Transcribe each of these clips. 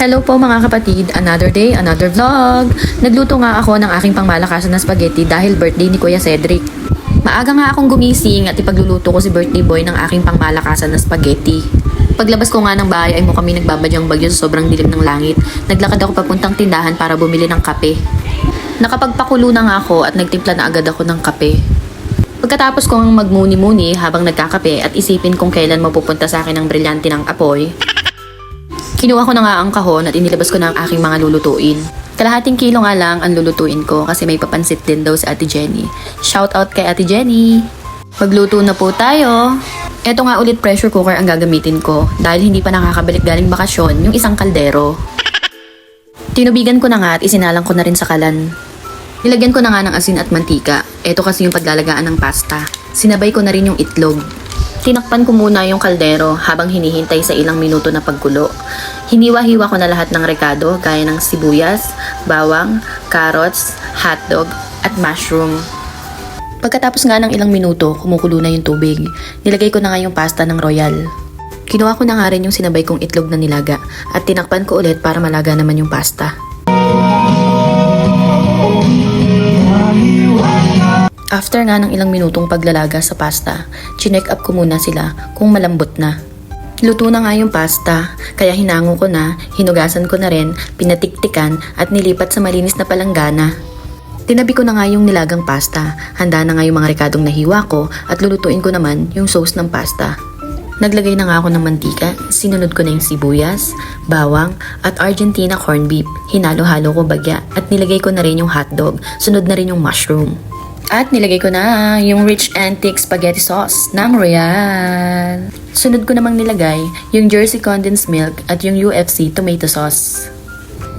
Hello po mga kapatid, another day, another vlog. Nagluto nga ako ng aking pangmalakasan na spaghetti dahil birthday ni Kuya Cedric. Maaga nga akong gumising at ipagluluto ko si birthday boy ng aking pangmalakasan na spaghetti. Paglabas ko nga ng bahay ay mo kami nagbabadyang bagyo sa sobrang dilim ng langit. Naglakad ako papuntang tindahan para bumili ng kape. Nakapagpakulo na nga ako at nagtimpla na agad ako ng kape. Pagkatapos kong magmuni-muni habang nagkakape at isipin kung kailan mapupunta sa akin ang brilyante ng apoy, kinuha ko na nga ang kahon at inilabas ko na ang aking mga lulutuin. Kalahating kilo nga lang ang lulutuin ko kasi may papansit din daw si Ate Jenny. Shout out kay Ate Jenny! Magluto na po tayo! Eto nga ulit pressure cooker ang gagamitin ko dahil hindi pa nakakabalik galing bakasyon yung isang kaldero. Tinubigan ko na nga at isinalang ko na rin sa kalan. Nilagyan ko na nga ng asin at mantika. Eto kasi yung paglalagaan ng pasta. Sinabay ko na rin yung itlog. Tinakpan ko muna yung kaldero habang hinihintay sa ilang minuto na pagkulo. Hiniwa-hiwa ko na lahat ng rekado gaya ng sibuyas, bawang, carrots, hotdog, at mushroom. Pagkatapos nga ng ilang minuto, kumukulo na yung tubig. Nilagay ko na nga yung pasta ng royal. Kinuha ko na nga rin yung sinabay kong itlog na nilaga at tinakpan ko ulit para malaga naman yung pasta. After nga ng ilang minutong paglalaga sa pasta, chinek up ko muna sila kung malambot na. Luto na nga yung pasta, kaya hinango ko na, hinugasan ko na rin, pinatiktikan at nilipat sa malinis na palanggana. Tinabi ko na nga yung nilagang pasta, handa na nga yung mga rekadong nahiwa ko at lulutuin ko naman yung sauce ng pasta. Naglagay na nga ako ng mantika, sinunod ko na yung sibuyas, bawang at Argentina corned beef. Hinalo-halo ko bagya at nilagay ko na rin yung hotdog, sunod na rin yung mushroom. At nilagay ko na yung rich antique spaghetti sauce ng Royal. Sunod ko namang nilagay yung Jersey condensed milk at yung UFC tomato sauce.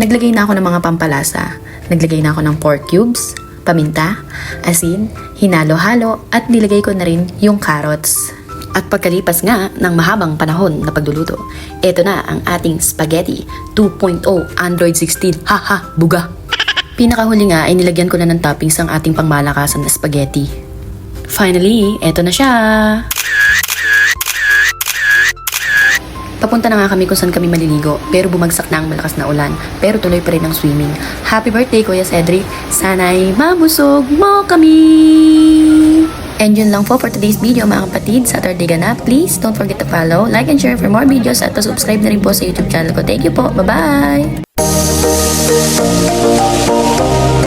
Naglagay na ako ng mga pampalasa. Naglagay na ako ng pork cubes, paminta, asin, hinalo-halo at nilagay ko na rin yung carrots. At pagkalipas nga ng mahabang panahon na pagluluto, eto na ang ating spaghetti 2.0 Android 16. Haha, buga! Pinakahuli nga ay nilagyan ko na ng toppings ang ating pangmalakasan na spaghetti. Finally, eto na siya! Papunta na nga kami kung saan kami maliligo, pero bumagsak na ang malakas na ulan, pero tuloy pa rin ang swimming. Happy birthday, Kuya Cedric! Sana'y mabusog mo kami! And yun lang po for today's video mga kapatid. Saturday ganap. Please don't forget to follow, like and share for more videos at subscribe na rin po sa YouTube channel ko. Thank you po. Bye-bye!